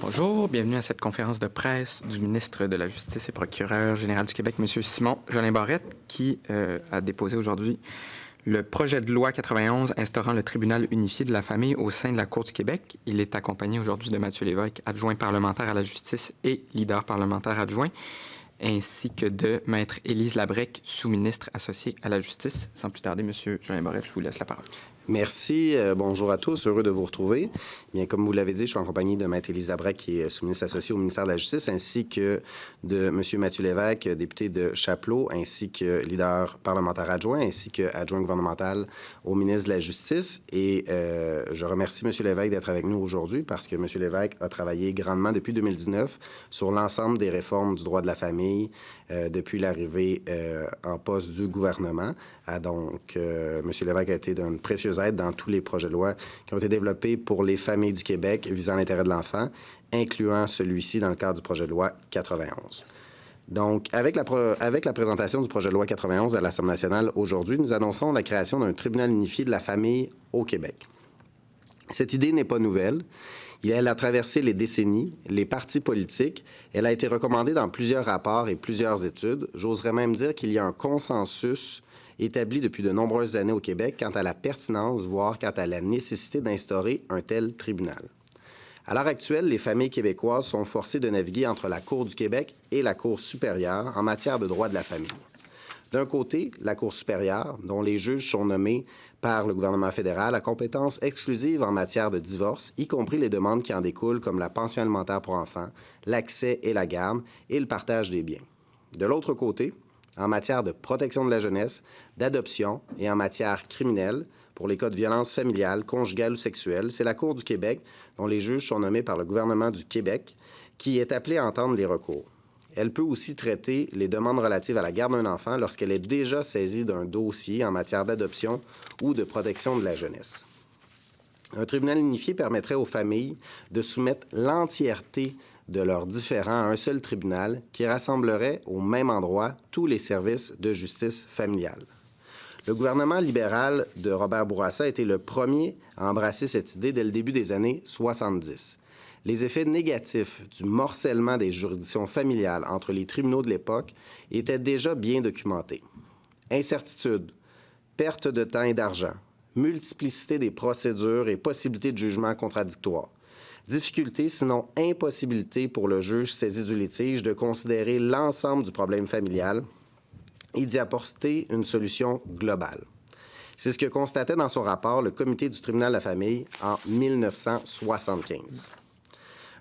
Bonjour, bienvenue à cette conférence de presse du ministre de la Justice et procureur général du Québec, M. Simon Jolin Barrette, qui a déposé aujourd'hui le projet de loi 91 instaurant le tribunal unifié de la famille au sein de la Cour du Québec. Il est accompagné aujourd'hui de Mathieu Lévesque, adjoint parlementaire à la justice et leader parlementaire adjoint, ainsi que de Maître Élise Labrec, sous-ministre associée à la justice. Sans plus tarder, M. Jolin Barrette, je vous laisse la parole. Merci. Bonjour à tous. Heureux de vous retrouver. Bien, comme vous l'avez dit, je suis en compagnie de Maître Élise Labrec, qui est sous-ministre associée au ministère de la Justice, ainsi que de M. Mathieu Lévesque, député de Chapleau, ainsi que leader parlementaire adjoint, ainsi que adjoint gouvernemental au ministre de la Justice. Et je remercie M. Lévesque d'être avec nous aujourd'hui parce que M. Lévesque a travaillé grandement depuis 2019 sur l'ensemble des réformes du droit de la famille depuis l'arrivée en poste du gouvernement. Donc, M. Lévesque a été d'une précieuse aide dans tous les projets de loi qui ont été développés pour les familles du Québec visant l'intérêt de l'enfant, incluant celui-ci dans le cadre du projet de loi 91. Donc, avec la présentation du projet de loi 91 à l'Assemblée nationale aujourd'hui, nous annonçons la création d'un tribunal unifié de la famille au Québec. Cette idée n'est pas nouvelle. Elle a traversé les décennies, les partis politiques. Elle a été recommandée dans plusieurs rapports et plusieurs études. J'oserais même dire qu'il y a un consensus établi depuis de nombreuses années au Québec quant à la pertinence, voire quant à la nécessité d'instaurer un tel tribunal. À l'heure actuelle, les familles québécoises sont forcées de naviguer entre la Cour du Québec et la Cour supérieure en matière de droit de la famille. D'un côté, la Cour supérieure, dont les juges sont nommés par le gouvernement fédéral, a compétence exclusive en matière de divorce, y compris les demandes qui en découlent comme la pension alimentaire pour enfants, l'accès et la garde et le partage des biens. De l'autre côté, en matière de protection de la jeunesse, d'adoption et en matière criminelle, pour les cas de violence familiale, conjugale ou sexuelle, c'est la Cour du Québec, dont les juges sont nommés par le gouvernement du Québec, qui est appelée à entendre les recours. Elle peut aussi traiter les demandes relatives à la garde d'un enfant lorsqu'elle est déjà saisie d'un dossier en matière d'adoption ou de protection de la jeunesse. Un tribunal unifié permettrait aux familles de soumettre l'entièreté de leurs différends à un seul tribunal qui rassemblerait au même endroit tous les services de justice familiale. Le gouvernement libéral de Robert Bourassa a été le premier à embrasser cette idée dès le début des années 70. Les effets négatifs du morcellement des juridictions familiales entre les tribunaux de l'époque étaient déjà bien documentés. Incertitude, perte de temps et d'argent, multiplicité des procédures et possibilité de jugement contradictoires. Difficulté, sinon impossibilité pour le juge saisi du litige de considérer l'ensemble du problème familial et d'y apporter une solution globale. C'est ce que constatait dans son rapport le Comité du tribunal de la famille en 1975.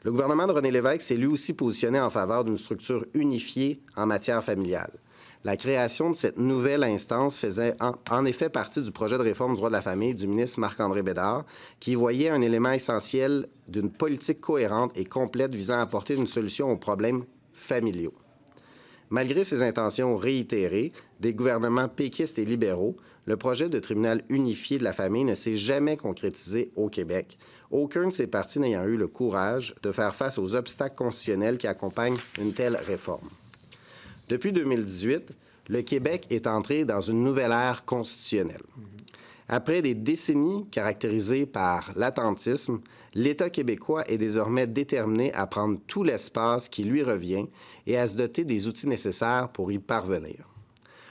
Le gouvernement de René Lévesque s'est lui aussi positionné en faveur d'une structure unifiée en matière familiale. La création de cette nouvelle instance faisait en effet partie du projet de réforme du droit de la famille du ministre Marc-André Bédard, qui voyait un élément essentiel d'une politique cohérente et complète visant à apporter une solution aux problèmes familiaux. Malgré ses intentions réitérées des gouvernements péquistes et libéraux, le projet de tribunal unifié de la famille ne s'est jamais concrétisé au Québec, aucun de ses partis n'ayant eu le courage de faire face aux obstacles constitutionnels qui accompagnent une telle réforme. Depuis 2018, le Québec est entré dans une nouvelle ère constitutionnelle. Après des décennies caractérisées par l'attentisme, l'État québécois est désormais déterminé à prendre tout l'espace qui lui revient et à se doter des outils nécessaires pour y parvenir.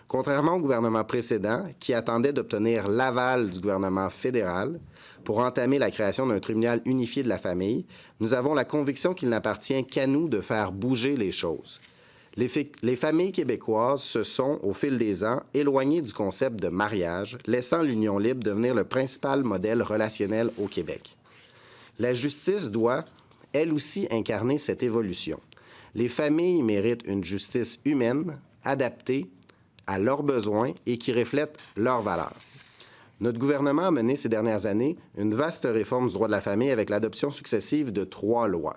Contrairement au gouvernement précédent, qui attendait d'obtenir l'aval du gouvernement fédéral pour entamer la création d'un tribunal unifié de la famille, nous avons la conviction qu'il n'appartient qu'à nous de faire bouger les choses. Les familles québécoises se sont, au fil des ans, éloignées du concept de mariage, laissant l'union libre devenir le principal modèle relationnel au Québec. La justice doit, elle aussi, incarner cette évolution. Les familles méritent une justice humaine, adaptée à leurs besoins et qui reflète leurs valeurs. Notre gouvernement a mené ces dernières années une vaste réforme du droit de la famille avec l'adoption successive de 3 lois.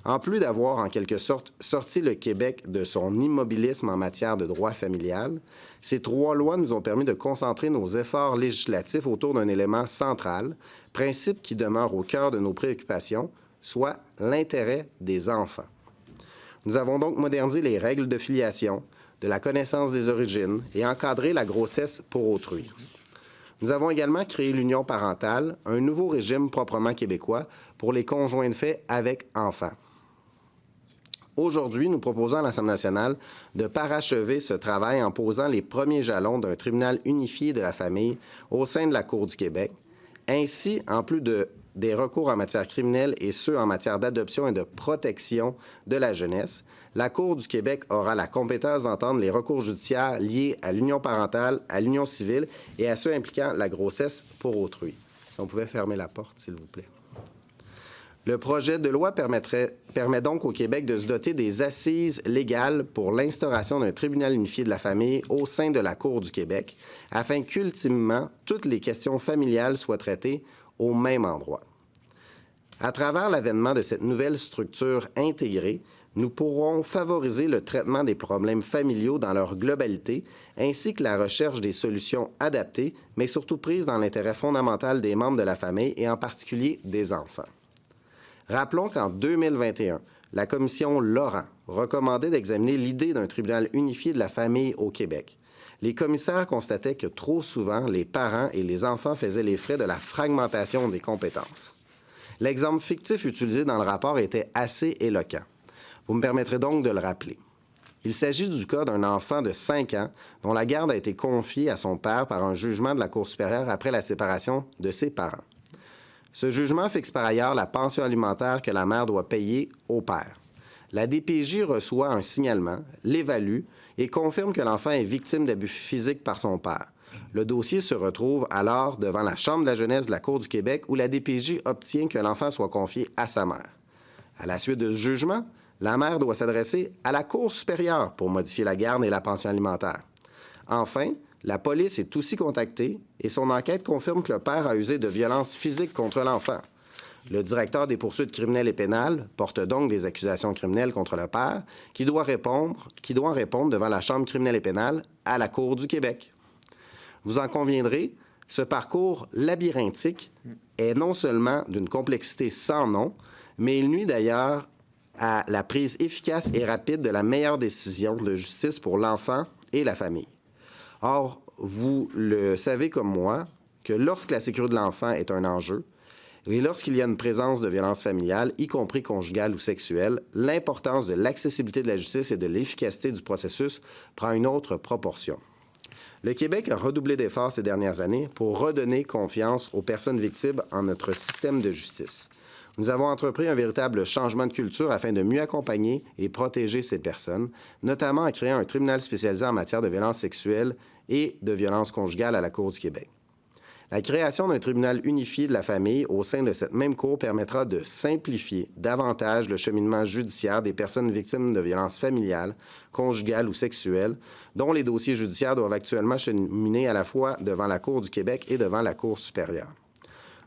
En plus d'avoir, en quelque sorte, sorti le Québec de son immobilisme en matière de droit familial, ces 3 lois nous ont permis de concentrer nos efforts législatifs autour d'un élément central, principe qui demeure au cœur de nos préoccupations, soit l'intérêt des enfants. Nous avons donc modernisé les règles de filiation, de la connaissance des origines et encadré la grossesse pour autrui. Nous avons également créé l'union parentale, un nouveau régime proprement québécois pour les conjoints de fait avec enfants. Aujourd'hui, nous proposons à l'Assemblée nationale de parachever ce travail en posant les premiers jalons d'un tribunal unifié de la famille au sein de la Cour du Québec. Ainsi, en plus des recours en matière criminelle et ceux en matière d'adoption et de protection de la jeunesse, la Cour du Québec aura la compétence d'entendre les recours judiciaires liés à l'union parentale, à l'union civile et à ceux impliquant la grossesse pour autrui. Si on pouvait fermer la porte, s'il vous plaît. Le projet de loi permet donc au Québec de se doter des assises légales pour l'instauration d'un tribunal unifié de la famille au sein de la Cour du Québec, afin qu'ultimement, toutes les questions familiales soient traitées au même endroit. À travers l'avènement de cette nouvelle structure intégrée, nous pourrons favoriser le traitement des problèmes familiaux dans leur globalité, ainsi que la recherche des solutions adaptées, mais surtout prises dans l'intérêt fondamental des membres de la famille et en particulier des enfants. Rappelons qu'en 2021, la commission Laurent recommandait d'examiner l'idée d'un tribunal unifié de la famille au Québec. Les commissaires constataient que trop souvent, les parents et les enfants faisaient les frais de la fragmentation des compétences. L'exemple fictif utilisé dans le rapport était assez éloquent. Vous me permettrez donc de le rappeler. Il s'agit du cas d'un enfant de 5 ans dont la garde a été confiée à son père par un jugement de la Cour supérieure après la séparation de ses parents. Ce jugement fixe par ailleurs la pension alimentaire que la mère doit payer au père. La DPJ reçoit un signalement, l'évalue et confirme que l'enfant est victime d'abus physiques par son père. Le dossier se retrouve alors devant la Chambre de la jeunesse de la Cour du Québec où la DPJ obtient que l'enfant soit confié à sa mère. À la suite de ce jugement, la mère doit s'adresser à la Cour supérieure pour modifier la garde et la pension alimentaire. Enfin, la police est aussi contactée et son enquête confirme que le père a usé de violences physiques contre l'enfant. Le directeur des poursuites criminelles et pénales porte donc des accusations criminelles contre le père qui doit répondre devant la Chambre criminelle et pénale à la Cour du Québec. Vous en conviendrez, ce parcours labyrinthique est non seulement d'une complexité sans nom, mais il nuit d'ailleurs à la prise efficace et rapide de la meilleure décision de justice pour l'enfant et la famille. Or, vous le savez comme moi, que lorsque la sécurité de l'enfant est un enjeu, et lorsqu'il y a une présence de violences familiales, y compris conjugales ou sexuelles, l'importance de l'accessibilité de la justice et de l'efficacité du processus prend une autre proportion. Le Québec a redoublé d'efforts ces dernières années pour redonner confiance aux personnes victimes en notre système de justice. Nous avons entrepris un véritable changement de culture afin de mieux accompagner et protéger ces personnes, notamment en créant un tribunal spécialisé en matière de violences sexuelles et de violences conjugales à la Cour du Québec. La création d'un tribunal unifié de la famille au sein de cette même Cour permettra de simplifier davantage le cheminement judiciaire des personnes victimes de violences familiales, conjugales ou sexuelles, dont les dossiers judiciaires doivent actuellement cheminer à la fois devant la Cour du Québec et devant la Cour supérieure.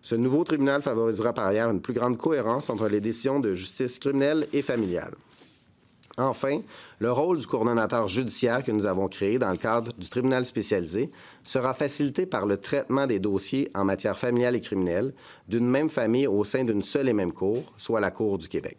Ce nouveau tribunal favorisera par ailleurs une plus grande cohérence entre les décisions de justice criminelle et familiale. Enfin, le rôle du coordonnateur judiciaire que nous avons créé dans le cadre du tribunal spécialisé sera facilité par le traitement des dossiers en matière familiale et criminelle d'une même famille au sein d'une seule et même cour, soit la Cour du Québec.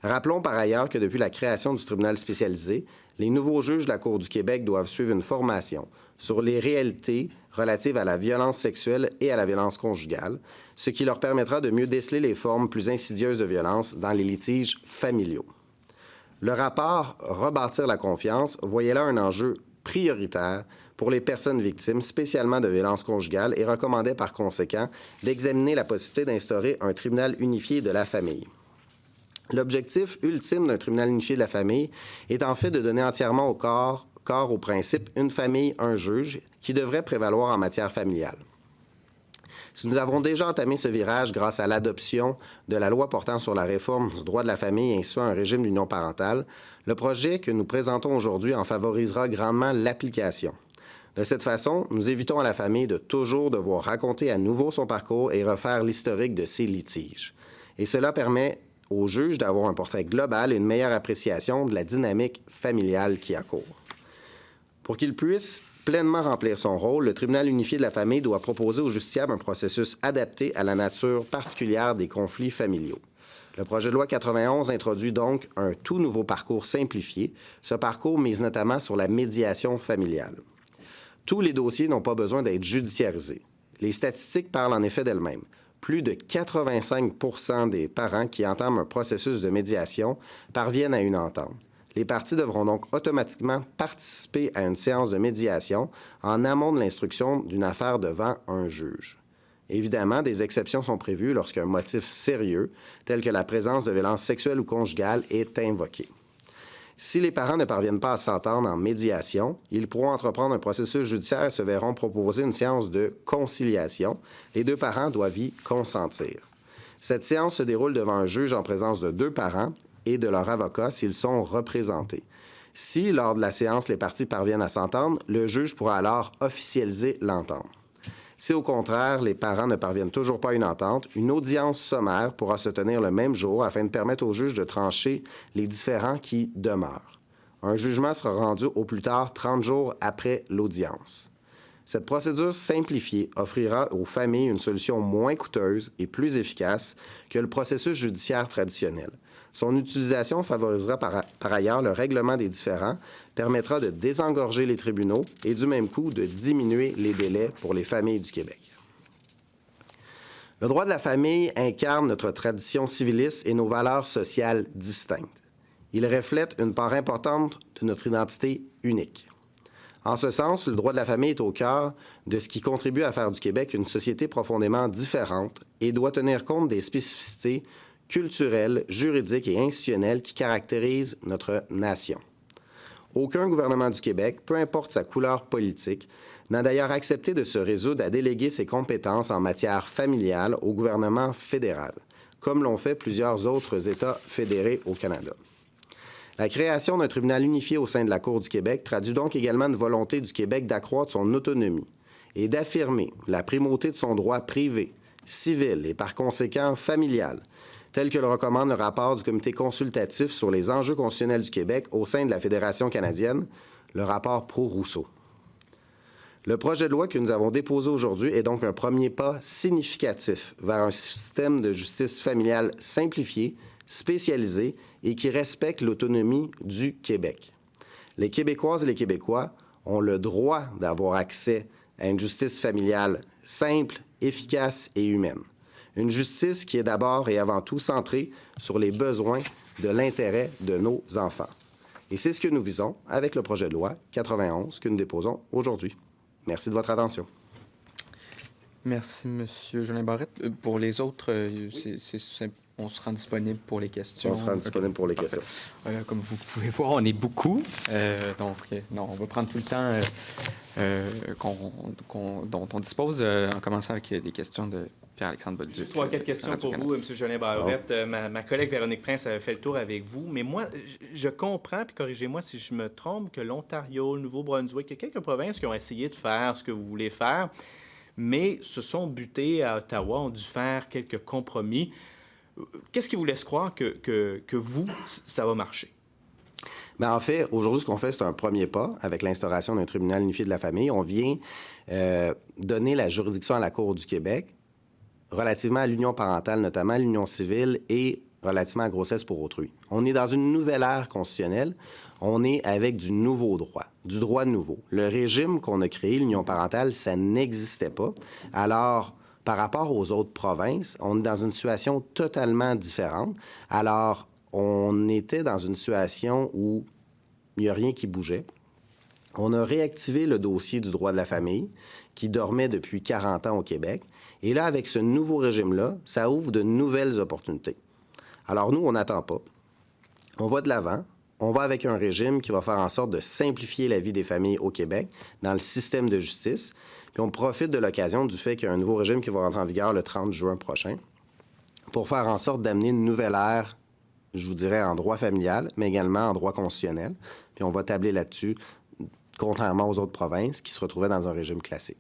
Rappelons par ailleurs que depuis la création du tribunal spécialisé, les nouveaux juges de la Cour du Québec doivent suivre une formation sur les réalités relatives à la violence sexuelle et à la violence conjugale, ce qui leur permettra de mieux déceler les formes plus insidieuses de violence dans les litiges familiaux. Le rapport « Rebâtir la confiance » voyait là un enjeu prioritaire pour les personnes victimes, spécialement de violences conjugales, et recommandait par conséquent d'examiner la possibilité d'instaurer un tribunal unifié de la famille. L'objectif ultime d'un tribunal unifié de la famille est en fait de donner entièrement au corps au principe « une famille, un juge » qui devrait prévaloir en matière familiale. Si nous avons déjà entamé ce virage grâce à l'adoption de la loi portant sur la réforme du droit de la famille ainsi qu'un régime d'union parentale, le projet que nous présentons aujourd'hui en favorisera grandement l'application. De cette façon, nous évitons à la famille de toujours devoir raconter à nouveau son parcours et refaire l'historique de ses litiges. Et cela permet aux juges d'avoir un portrait global et une meilleure appréciation de la dynamique familiale qui accourt. Pour qu'il puisse pleinement remplir son rôle, le tribunal unifié de la famille doit proposer aux justiciables un processus adapté à la nature particulière des conflits familiaux. Le projet de loi 91 introduit donc un tout nouveau parcours simplifié. Ce parcours mise notamment sur la médiation familiale. Tous les dossiers n'ont pas besoin d'être judiciarisés. Les statistiques parlent en effet d'elles-mêmes. Plus de 85 des parents qui entament un processus de médiation parviennent à une entente. Les parties devront donc automatiquement participer à une séance de médiation en amont de l'instruction d'une affaire devant un juge. Évidemment, des exceptions sont prévues lorsqu'un motif sérieux, tel que la présence de violences sexuelles ou conjugales, est invoqué. Si les parents ne parviennent pas à s'entendre en médiation, ils pourront entreprendre un processus judiciaire et se verront proposer une séance de conciliation. Les deux parents doivent y consentir. Cette séance se déroule devant un juge en présence de deux parents et de leur avocat s'ils sont représentés. Si, lors de la séance, les parties parviennent à s'entendre, le juge pourra alors officialiser l'entente. Si, au contraire, les parents ne parviennent toujours pas à une entente, une audience sommaire pourra se tenir le même jour afin de permettre au juge de trancher les différends qui demeurent. Un jugement sera rendu au plus tard 30 jours après l'audience. Cette procédure simplifiée offrira aux familles une solution moins coûteuse et plus efficace que le processus judiciaire traditionnel. Son utilisation favorisera par ailleurs le règlement des différends, permettra de désengorger les tribunaux et du même coup de diminuer les délais pour les familles du Québec. Le droit de la famille incarne notre tradition civiliste et nos valeurs sociales distinctes. Il reflète une part importante de notre identité unique. En ce sens, le droit de la famille est au cœur de ce qui contribue à faire du Québec une société profondément différente et doit tenir compte des spécificités culturelles, juridiques et institutionnelles qui caractérisent notre nation. Aucun gouvernement du Québec, peu importe sa couleur politique, n'a d'ailleurs accepté de se résoudre à déléguer ses compétences en matière familiale au gouvernement fédéral, comme l'ont fait plusieurs autres États fédérés au Canada. La création d'un tribunal unifié au sein de la Cour du Québec traduit donc également une volonté du Québec d'accroître son autonomie et d'affirmer la primauté de son droit privé, civil et par conséquent familial, tel que le recommande le rapport du Comité consultatif sur les enjeux constitutionnels du Québec au sein de la Fédération canadienne, le rapport Proulx-Rousseau. Le projet de loi que nous avons déposé aujourd'hui est donc un premier pas significatif vers un système de justice familiale simplifié, spécialisé et qui respecte l'autonomie du Québec. Les Québécoises et les Québécois ont le droit d'avoir accès à une justice familiale simple, efficace et humaine. Une justice qui est d'abord et avant tout centrée sur les besoins de l'intérêt de nos enfants. Et c'est ce que nous visons avec le projet de loi 91 que nous déposons aujourd'hui. Merci de votre attention. Merci, M. Jolin Barrette. Pour les autres, on se rend disponible pour les questions. On se rend disponible pour les questions. Comme vous pouvez voir, on est beaucoup. On va prendre tout le temps dont on dispose, en commençant avec des questions de Pierre-Alexandre Bolduc. Juste 3-4 questions pour vous, M. Jolin Barrette. Ma collègue Véronique Prince avait fait le tour avec vous, mais moi, je comprends, puis corrigez-moi si je me trompe, que l'Ontario, le Nouveau-Brunswick, il y a quelques provinces qui ont essayé de faire ce que vous voulez faire, mais se sont butés à Ottawa, ont dû faire quelques compromis. Qu'est-ce qui vous laisse croire que vous, ça va marcher? Bien, en fait, aujourd'hui, ce qu'on fait, c'est un premier pas avec l'instauration d'un tribunal unifié de la famille. On vient donner la juridiction à la Cour du Québec relativement à l'union parentale, notamment l'union civile et relativement à grossesse pour autrui. On est dans une nouvelle ère constitutionnelle. On est avec du nouveau droit, du droit nouveau. Le régime qu'on a créé, l'union parentale, ça n'existait pas. Alors, par rapport aux autres provinces, on est dans une situation totalement différente. Alors, on était dans une situation où il n'y a rien qui bougeait. On a réactivé le dossier du droit de la famille qui dormait depuis 40 ans au Québec. Et là, avec ce nouveau régime-là, ça ouvre de nouvelles opportunités. Alors nous, on n'attend pas. On va de l'avant. On va avec un régime qui va faire en sorte de simplifier la vie des familles au Québec dans le système de justice. Puis on profite de l'occasion du fait qu'il y a un nouveau régime qui va rentrer en vigueur le 30 juin prochain pour faire en sorte d'amener une nouvelle ère, je vous dirais, en droit familial, mais également en droit constitutionnel. Puis on va tabler là-dessus, contrairement aux autres provinces qui se retrouvaient dans un régime classique.